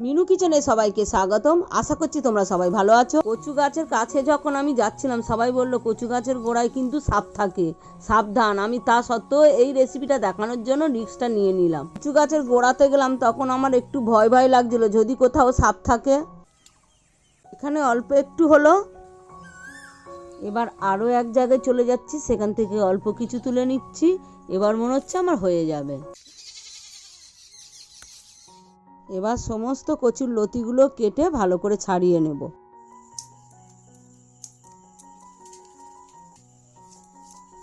মিনু কিচেনে সবাইকে স্বাগতম। আশা করছি তোমরা সবাই ভালো আছো। কচু গাছের কাছে যখন আমি যাচ্ছিলাম সবাই বলল কচু গাছের গোড়ায় কিন্তু সাপ থাকে, সাবধান। আমি তা সত্ত্বেও এই রেসিপিটা দেখানোর জন্য রিস্কটা নিয়ে নিলাম। কচু গাছের গোড়াতে গেলাম, তখন আমার একটু ভয় ভয় লাগছিল যদি কোথাও সাপ থাকে। এখানে অল্প একটু হলো। এবার আরও এক জায়গায় চলে যাচ্ছি, সেখান থেকে অল্প কিছু তুলে নিচ্ছি। এবার মনে হচ্ছে আমার হয়ে যাবে। এবার সমস্ত কচুর লতিগুলো কেটে ভালো করে ছাড়িয়ে নেব।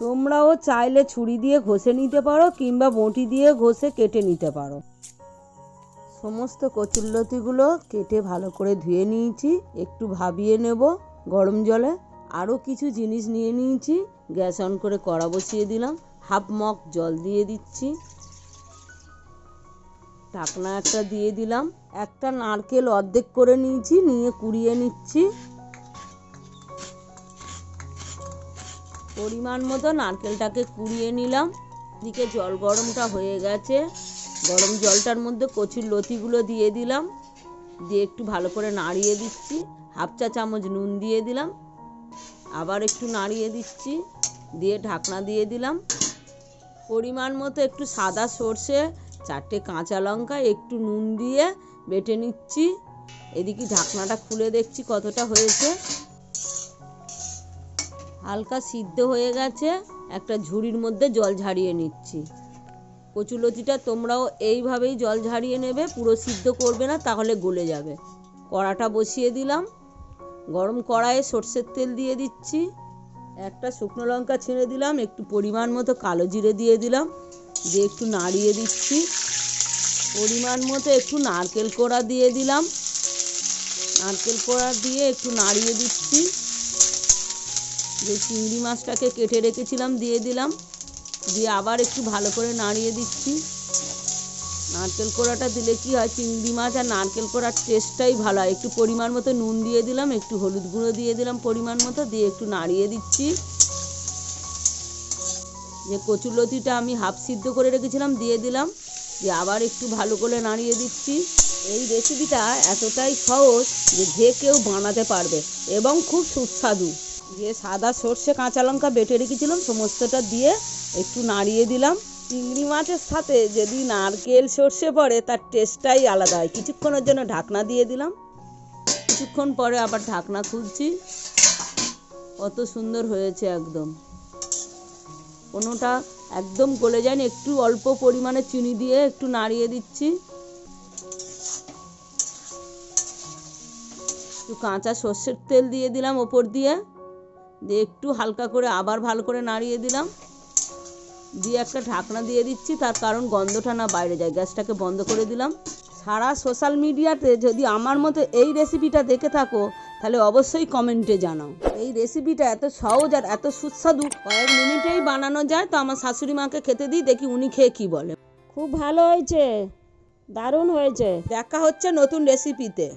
তোমরাও চাইলে ছুরি দিয়ে ঘষে নিতে পারো কিংবা বঁটি দিয়ে ঘষে কেটে নিতে পারো। সমস্ত কচুর লতিগুলো কেটে ভালো করে ধুয়ে নিয়েছি, একটু ভাবিয়ে নেব গরম জলে। আরও কিছু জিনিস নিয়ে নিয়েছি। গ্যাস অন করে কড়া বসিয়ে দিলাম, হাফ মগ জল দিয়ে দিচ্ছি, ঢাকনা একটা দিয়ে দিলাম। একটা নারকেল অর্ধেক করে নিয়েছি, নিয়ে কুড়িয়ে নিচ্ছি। পরিমাণ মতো নারকেলটাকে কুড়িয়ে নিলাম। এদিকে জল গরমটা হয়ে গেছে, গরম জলটার মধ্যে কচুর লতিগুলো দিয়ে দিলাম, দিয়ে একটু ভালো করে নাড়িয়ে দিচ্ছি। হাফ চা চামচ নুন দিয়ে দিলাম, আবার একটু নাড়িয়ে দিচ্ছি, দিয়ে ঢাকনা দিয়ে দিলাম। পরিমাণ মতো একটু সাদা সর্ষে, 4টে কাঁচা লঙ্কা, একটু নুন দিয়ে বেটে নিচ্ছি। এদিকে ঢাকনাটা খুলে দেখছি কতটা হয়েছে। হালকা সিদ্ধ হয়ে গেছে। একটা ঝুড়ির মধ্যে জল ঝারিয়ে নিচ্ছি। কচুলতিটা তোমরাও এইভাবেই জল ঝারিয়ে নেবে, পুরো সিদ্ধ করবে না, তাহলে গলে যাবে। কড়াটা বসিয়ে দিলাম, গরম কড়াইয়ে সর্ষের তেল দিয়ে দিচ্ছি। একটা শুকনো লঙ্কা ছিঁড়ে দিলাম, একটু পরিমাণ মতো কালো জিরে দিয়ে দিলাম, দিয়ে একটু নাড়িয়ে দিচ্ছি। পরিমাণ মতো একটু নারকেল কোড়া দিয়ে দিলাম, নারকেল কোড়া দিয়ে একটু নাড়িয়ে দিচ্ছি। যে চিংড়ি মাছটাকে কেটে রেখেছিলাম দিয়ে দিলাম, দিয়ে আবার একটু ভালো করে নাড়িয়ে দিচ্ছি। নারকেল কোড়াটা দিলে কি হয়, চিংড়ি মাছ আর নারকেল কোড়ার টেস্টটাই ভালো হয়। একটু পরিমাণ মতো নুন দিয়ে দিলাম, একটু হলুদ গুঁড়ো দিয়ে দিলাম পরিমাণ মতো, দিয়ে একটু নাড়িয়ে দিচ্ছি। যে কচুলতিটা আমি হাফ সিদ্ধ করে রেখেছিলাম দিয়ে দিলাম, দিয়ে আবার একটু ভালো করে নাড়িয়ে দিচ্ছি। এই রেসিপিটা এতটাই সহজ যে কেউ বানাতে পারবে এবং খুব সুস্বাদু। যে সাদা সর্ষে কাঁচা লঙ্কা বেটে রেখেছিলাম সমস্তটা দিয়ে একটু নাড়িয়ে দিলাম। চিংড়ি মাছের সাথে যদি নারকেল সর্ষে পড়ে তার টেস্টটাই আলাদা হয়। কিছুক্ষণের জন্য ঢাকনা দিয়ে দিলাম, কিছুক্ষণ পরে আবার ঢাকনা খুলছি। কত সুন্দর হয়েছে, একদম কোনোটা একদম গলে যায়নি। একটু অল্প পরিমাণে চিনি দিয়ে একটু নাড়িয়ে দিচ্ছি। একটু কাঁচা সর্ষের তেল দিয়ে দিলাম ওপর দিয়ে, দিয়ে একটু হালকা করে আবার ভালো করে নাড়িয়ে দিলাম, দিয়ে একটা ঢাকনা দিয়ে দিচ্ছি, তার কারণ গন্ধটা না বাইরে যায়। গ্যাসটাকে বন্ধ করে দিলাম। সারা সোশ্যাল মিডিয়াতে যদি আমার মতো এই রেসিপিটা দেখে থাকো তাহলে অবশ্যই কমেন্টে জানাও। এই রেসিপিটা এত সহজ আর এত সুস্বাদু, কয়েক মিনিটেই বানানো যায়। তো আমার শাশুড়ি মাকে খেতে দিই, দেখি উনি খেয়ে কী বলে। খুব ভালো হয়েছে, দারুণ হয়েছে। দেখা হচ্ছে নতুন রেসিপিতে।